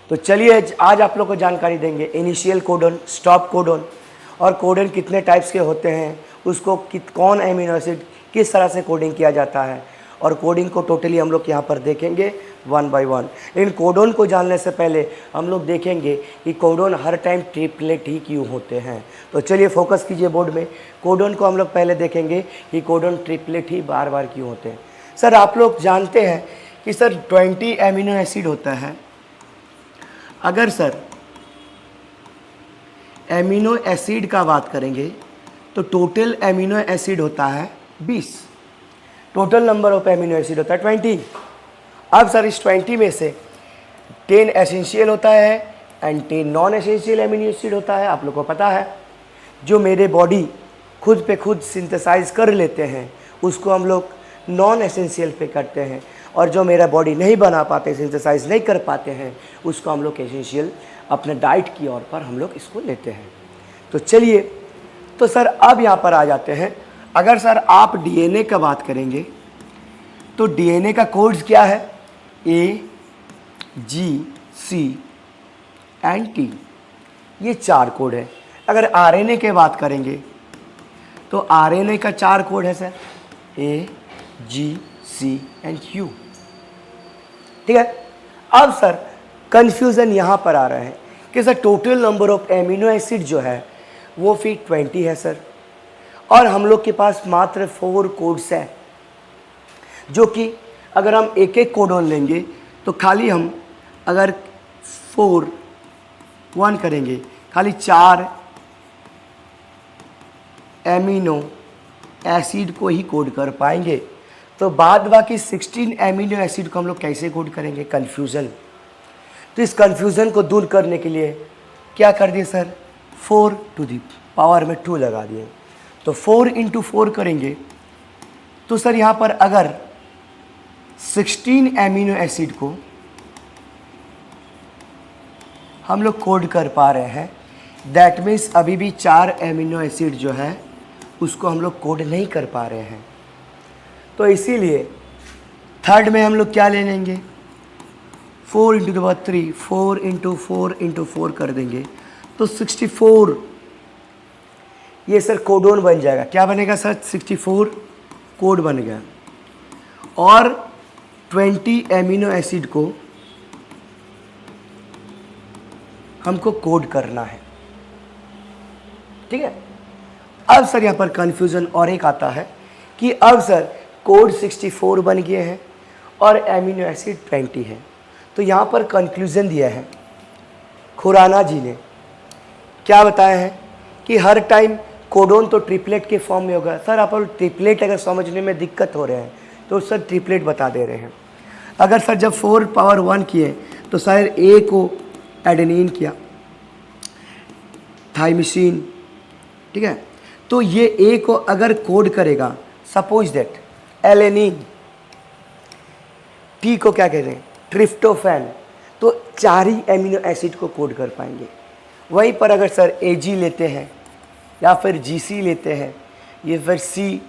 तो चलिए आज आप लोग को जानकारी देंगे इनिशियल कोडन, स्टॉप कोडन और कोडन कितने टाइप्स के होते हैं, उसको कौन एमिनो एसिड किस तरह से कोडिंग किया जाता है, और कोडिंग को टोटली हम लोग यहाँ पर देखेंगे वन बाय वन। लेकिन कोडन को जानने से पहले हम लोग देखेंगे कि कोडन हर टाइम ट्रिपलेट ही क्यों होते हैं। तो चलिए फोकस कीजिए बोर्ड में। कोडन को हम लोग पहले देखेंगे कि कोडन ट्रिपलेट ही बार बार क्यों होते हैं। सर आप लोग जानते हैं कि सर 20 एमिनो एसिड होता है। अगर सर एमिनो एसिड का बात करेंगे तो टोटल एमिनो एसिड होता है 20। Total number of amino acid होता है 20। अब सर इस 20 में से 10 एसेंशियल होता है and 10 non essential amino acid होता है। आप लोग को पता है जो मेरे बॉडी खुद पे खुद सिंथेसाइज कर लेते हैं उसको हम लोग नॉन एसेंशियल पे करते हैं, और जो मेरा बॉडी नहीं बना पाते, सिंथेसाइज नहीं कर पाते हैं, उसको हम लोग एसेंशियल अपने डाइट की ओर पर हम लोग इसको लेते हैं। तो चलिए, तो सर अब यहाँ पर आ जाते हैं। अगर सर आप डीएनए का बात करेंगे तो डीएनए का कोड्स क्या है? ए, जी, सी एंड टी, ये 4 कोड है। अगर आरएनए के बात करेंगे तो आरएनए का 4 कोड है sir, A, G, C and U. ठीक है। अब सर कंफ्यूजन यहाँ पर आ रहा है कि sir total number of amino acid जो है वो फिर 20 है सर, और हम लोग के पास मात्र 4 कोड्स हैं, जो कि अगर हम एक एक कोडोन लेंगे तो खाली हम अगर 4 करेंगे खाली 4 एमिनो एसिड को ही कोड कर पाएंगे। तो बाद बाकी 16 एमिनो एसिड को हम लोग कैसे कोड करेंगे? कन्फ्यूज़न। तो इस कन्फ्यूज़न को दूर करने के लिए क्या कर दिए सर? 4 टू दी पावर में 2 लगा दिए। तो 4 इंटू 4 करेंगे तो सर यहाँ पर अगर 16 एमिनो एसिड को हम लोग कोड कर पा रहे हैं, दैट मीन्स अभी भी 4 एमिनो एसिड जो है उसको हम लोग कोड नहीं कर पा रहे हैं। तो इसीलिए थर्ड में हम लोग क्या ले लेंगे? 4 into the power 3, 4 into 4 into 4 कर देंगे तो 64 ये सर कोडोन बन जाएगा। क्या बनेगा सर? 64 कोड बन गया। और 20 एमिनो एसिड को हमको कोड करना है। ठीक है। अब सर यहाँ पर कंफ्यूजन और एक आता है कि अब सर कोड 64 बन गए हैं और एमिनो एसिड 20 है। तो यहाँ पर कंक्लूजन दिया है खुराना जी ने, क्या बताया है कि हर टाइम कोडोन तो ट्रिपलेट के फॉर्म में होगा। सर आप ट्रिपलेट अगर समझने में दिक्कत हो रहे हैं तो सर ट्रिपलेट बता दे रहे हैं। अगर सर जब 4 पावर 1 किए तो सर ए को एडेनिन किया, थाइमिसिन, ठीक है। तो ये ए को अगर कोड करेगा, सपोज दैट एलेनिन, टी को क्या कहते हैं? ट्रिप्टोफैन, तो 4 ही एमिनो एसिड को कोड कर पाएंगे। वहीं पर अगर सर एजी लेते हैं या फिर जीसी लेते हैं या फिर सी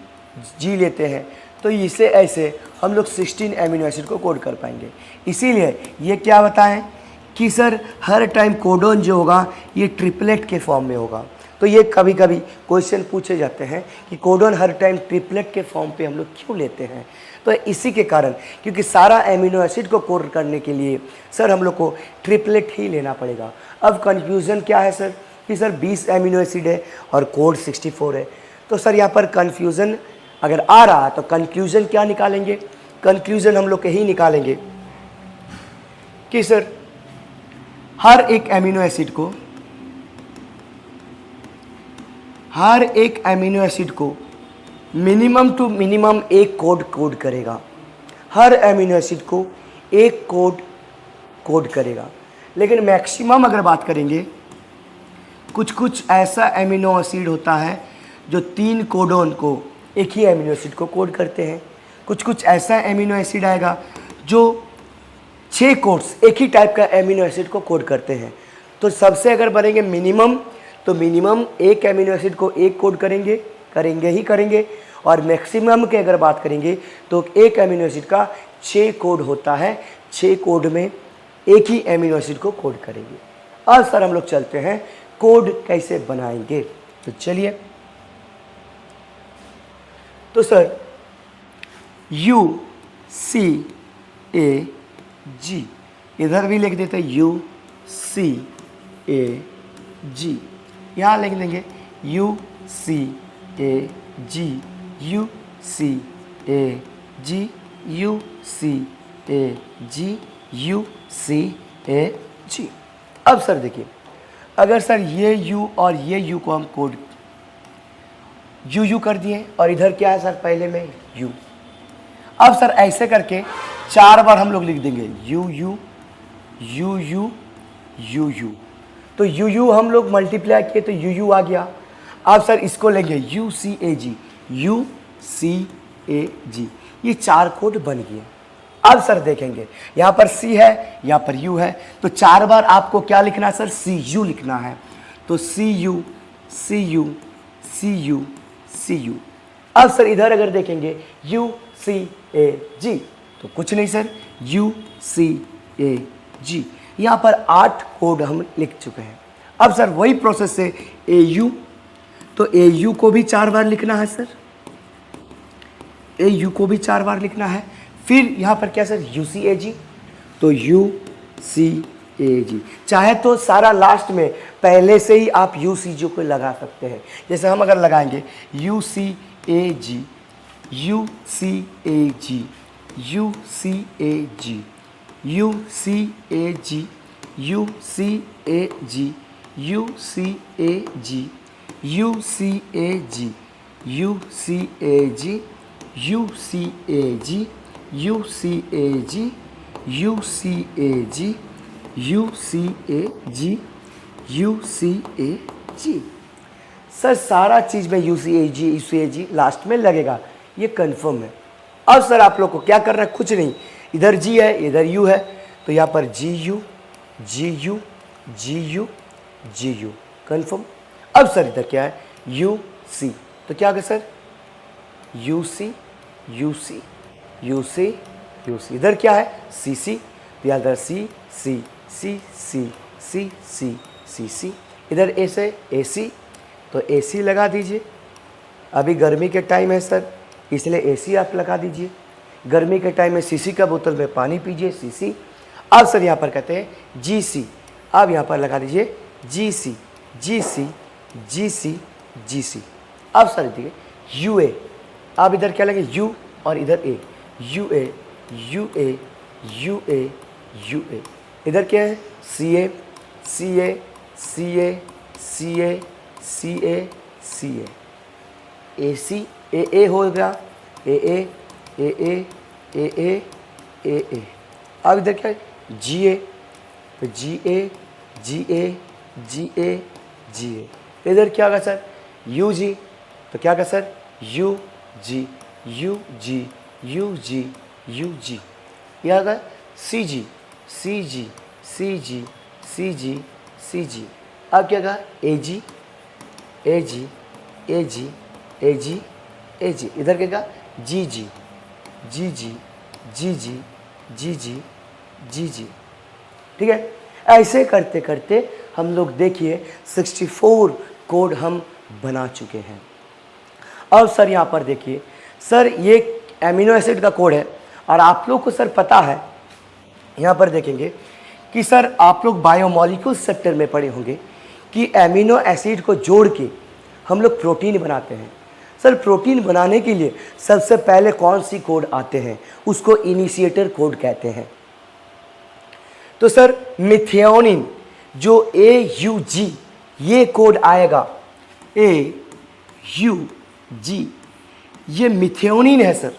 जी लेते हैं तो इसे ऐसे हम लोग 16 एमिनो एसिड को कोड कर पाएंगे। इसीलिए ये क्या बताएं कि सर हर टाइम कोडोन जो होगा ये ट्रिपलेट के फॉर्म में होगा। तो ये कभी कभी क्वेश्चन पूछे जाते हैं कि कोडोन हर टाइम ट्रिपलेट के फॉर्म पे हम लोग क्यों लेते हैं? तो इसी के कारण, क्योंकि सारा एमिनो एसिड को कोड करने के लिए सर हम लोग को ट्रिपलेट ही लेना पड़ेगा। अब कंफ्यूजन क्या है सर कि सर 20 एमिनो एसिड है और कोड 64 है। तो सर यहाँ पर कंफ्यूजन अगर आ रहा है तो कंक्लूजन क्या निकालेंगे? कंक्लूजन हम लोग यही निकालेंगे कि सर हर एक एमिनो एसिड को मिनिमम टू मिनिमम एक कोड करेगा। हर एमिनो एसिड को एक कोड करेगा। लेकिन मैक्सिमम अगर बात करेंगे, कुछ ऐसा एमिनो एसिड होता है जो 3 कोडोन को एक ही एमिनो एसिड को कोड करते हैं। कुछ ऐसा एमिनो एसिड आएगा जो 6 कोड्स एक ही टाइप का एमिनो एसिड को कोड करते हैं। तो सबसे अगर बनेंगे मिनिमम, तो मिनिमम एक एमिनो एसिड को एक कोड करेंगे। और मैक्सिमम की अगर बात करेंगे तो एक एमिनो एसिड का 6 कोड होता है। 6 कोड में एक ही एमिनो एसिड को कोड करेंगे। अब सर हम लोग चलते हैं कोड कैसे बनाएंगे। तो चलिए, तो सर यू सी ए जी, इधर भी लिख देते हैं यू सी ए जी, यहाँ लिख देंगे U C A G, U C A G, U C A G, U C A G. अब सर देखिए, अगर सर ये यू और ये यू को हम कोड यू कर दिए और इधर क्या है सर पहले में यू। अब सर ऐसे करके 4 बार हम लोग लिख देंगे you you you you you you. तो यू हम लोग मल्टीप्लाई किए तो यू आ गया। अब सर इसको लेंगे you C A G, U C A जी, ये 4 कोड बन गए। अब सर देखेंगे यहाँ पर सी है, यहाँ पर यू है, तो 4 बार आपको क्या लिखना है सर, सी यू लिखना है। तो C U C U C U C U. अब सर इधर अगर देखेंगे यू सी ए जी, तो कुछ नहीं सर, यू सी ए जी। यहाँ पर 8 कोड हम लिख चुके हैं। अब सर वही प्रोसेस से ए यू, तो ए यू को भी 4 बार लिखना है सर, ए यू को भी 4 बार लिखना है। फिर यहाँ पर क्या सर, यू सी ए जी, तो यू सी ए जी। चाहे तो सारा लास्ट में पहले से ही आप यू सी जी को लगा सकते हैं। जैसे हम अगर लगाएंगे U C A G, U C A G, U C A G, U C A G, U C A G, U C A G, U C A G, U C A G, U C A G, U C A G, U C A G, U C A G, U C A G. Sir सारा चीज़ में you C A ji last में लगेगा, ये confirm है। अब sir आप लोग को क्या करना है, कुछ नहीं, इधर जी है इधर यू है, तो यहाँ पर G U G U G U G U, confirm. अब सर इधर क्या है, यू सी, तो क्या होगा sir, U C U C U C U C. इधर क्या है, सी सी, तो यहाँ इधर सी सी सी सी सी सी सी सी। इधर ए से ए सी, तो ए सी लगा दीजिए। अभी गर्मी के टाइम है सर, इसलिए ए सी आप लगा दीजिए। गर्मी के टाइम में सीसी का बोतल में पानी पीजिए, सीसी। अब सर यहाँ पर कहते हैं जी सी, अब यहाँ पर लगा दीजिए जी सी जी सी जी सी जी सी। अब सर देखिए यू ए, अब इधर क्या लगे यू और इधर A, U A U A U A U A. इधर क्या है, सी ए सी ए सी ए सी ए सी ए सी ए सी ए हो गया, ए ए ए ए ए ए ए ए। अब इधर क्या है, जी ए, तो जी ए जी ए जी ए जी ए। इधर क्या होगा सर, यू जी, तो क्या होगा sir, U G U G U G U G. यह होगा सी जी सी जी सी जी सी जी सी जी। अब क्या होगा, ए जी ए जी ए जी ए जी ए जी। इधर क्या होगा, जी जी जी जी जी जी जी जी जी जी। ठीक है, ऐसे करते करते हम लोग देखिए 64 कोड हम बना चुके हैं। अब सर यहाँ पर देखिए सर, ये एमिनो एसिड का कोड है और आप लोग को सर पता है, यहाँ पर देखेंगे कि सर आप लोग बायोमोलिक्यूल सेक्टर में पढ़े होंगे कि एमिनो एसिड को जोड़ के हम लोग प्रोटीन बनाते हैं। सर प्रोटीन बनाने के लिए सबसे पहले कौन सी कोड आते हैं, उसको इनिशिएटर कोड कहते हैं। तो सर मिथियोनिन जो ए यू जी, ये कोड आएगा, ए यू जी, ये मिथियोनिन है सर।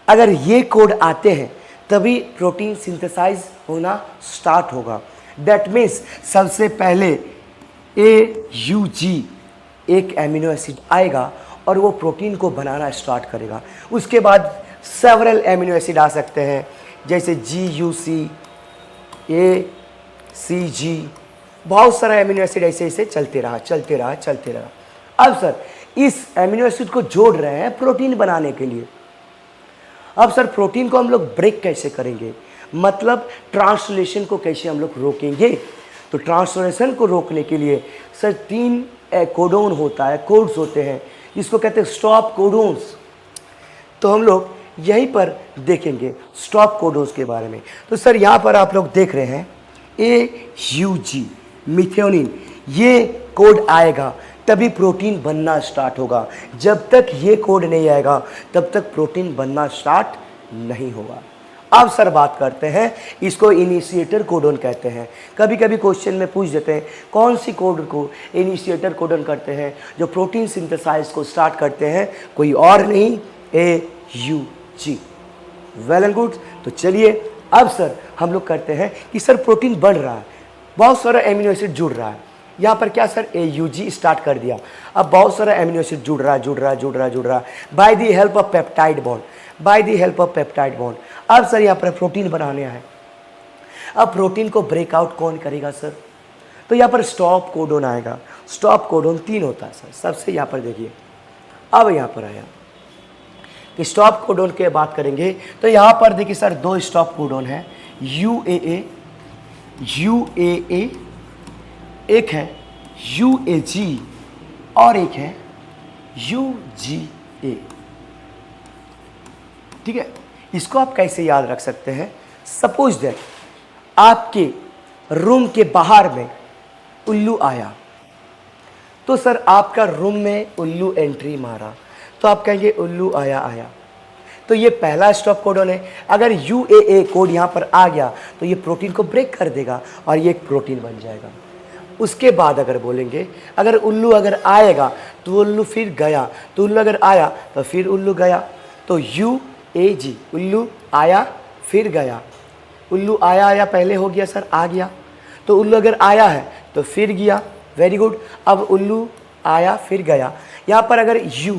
अगर ये कोड आते हैं तभी प्रोटीन सिंथेसाइज होना स्टार्ट होगा। दैट मीन्स सबसे पहले ए यू जी एक एमिनो एसिड आएगा और वो प्रोटीन को बनाना स्टार्ट करेगा। उसके बाद सेवरल एमिनो एसिड आ सकते हैं, जैसे जी यू सी, ए सी जी, बहुत सारा एमिनो एसिड ऐसे ऐसे चलते रहा चलते रहा चलते रहा। अब सर इस एमिनो एसिड को जोड़ रहे हैं प्रोटीन बनाने के लिए। अब सर प्रोटीन को हम लोग ब्रेक कैसे करेंगे, मतलब ट्रांसलेशन को कैसे हम लोग रोकेंगे। तो ट्रांसलेशन को रोकने के लिए सर 3 कोडोन होता है, कोड्स होते हैं, इसको कहते हैं स्टॉप कोडोन्स। तो हम लोग यहीं पर देखेंगे स्टॉप कोडोन्स के बारे में। तो सर यहाँ पर आप लोग देख रहे हैं AUG मिथेओनिन, ये कोड आएगा तभी प्रोटीन बनना स्टार्ट होगा। जब तक ये कोड नहीं आएगा तब तक प्रोटीन बनना स्टार्ट नहीं होगा। अब सर बात करते हैं, इसको इनिशिएटर कोडोन कहते हैं। कभी कभी क्वेश्चन में पूछ देते हैं कौन सी कोड को इनिशिएटर कोडोन करते हैं, जो प्रोटीन सिंथेसाइज को स्टार्ट करते हैं, कोई और नहीं AUG। Well and good. तो चलिए अब सर हम लोग करते हैं कि सर प्रोटीन बढ़ रहा है, बहुत सारा एमिनो एसिड जुड़ रहा है। यहाँ पर क्या सर AUG स्टार्ट कर दिया, अब बहुत सारा एमिनो एसिड जुड़ रहा है by the help of peptide bond, by the help of peptide bond. अब सर यहाँ पर प्रोटीन बनाने हैं। अब प्रोटीन को ब्रेकआउट कौन करेगा सर, तो यहाँ पर स्टॉप कोडोन आएगा। स्टॉप कोडोन 3 होता है सर, सबसे यहाँ पर देखिए। अब यहाँ पर आया कि स्टॉप कोडोन के बात करेंगे तो यहाँ पर देखिए सर 2 स्टॉप कोडोन है, UAA, एक है UAG और एक है UGA। ठीक है, इसको आप कैसे याद रख सकते हैं। सपोज दैट आपके रूम के बाहर में उल्लू आया, तो सर आपका रूम में उल्लू एंट्री मारा, तो आप कहेंगे उल्लू आया, तो ये पहला स्टॉप कोडोन है। अगर UAA कोड यहाँ पर आ गया तो ये प्रोटीन को ब्रेक कर देगा और ये एक प्रोटीन बन जाएगा। उसके बाद अगर बोलेंगे अगर उल्लू अगर आएगा तो उल्लू फिर गया, तो उल्लू अगर आया तो फिर उल्लू गया, तो UAG उल्लू आया फिर गया। उल्लू आया पहले हो गया सर, आ गया, तो उल्लू अगर आया है तो फिर गया। Very good. अब उल्लू आया फिर गया। यहाँ पर अगर UAG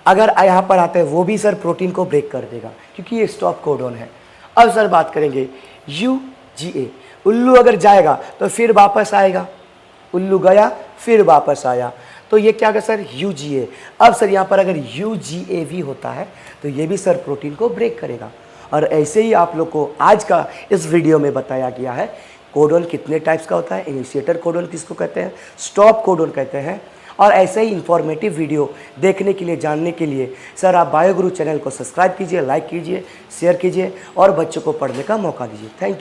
अगर यहाँ पर आता है वो भी सर प्रोटीन को ब्रेक कर देगा क्योंकि ये स्टॉप कोडोन है। अब सर बात करेंगे UGA, उल्लू अगर जाएगा तो फिर वापस आएगा, उल्लू गया फिर वापस आया, तो ये क्या होगा सर UGA। अब सर यहाँ पर अगर UGA भी होता है तो ये भी सर प्रोटीन को ब्रेक करेगा। और ऐसे ही आप लोग को आज का इस वीडियो में बताया गया है कोडोन कितने टाइप्स का होता है, इनिशिएटर कोडोन किसको कहते हैं, स्टॉप कोडोन कहते हैं। और ऐसे ही इंफॉर्मेटिव वीडियो देखने के लिए, जानने के लिए सर आप बायोगुरु चैनल को सब्सक्राइब कीजिए, लाइक कीजिए, शेयर कीजिए और बच्चों को पढ़ने का मौका दीजिए। Thank you.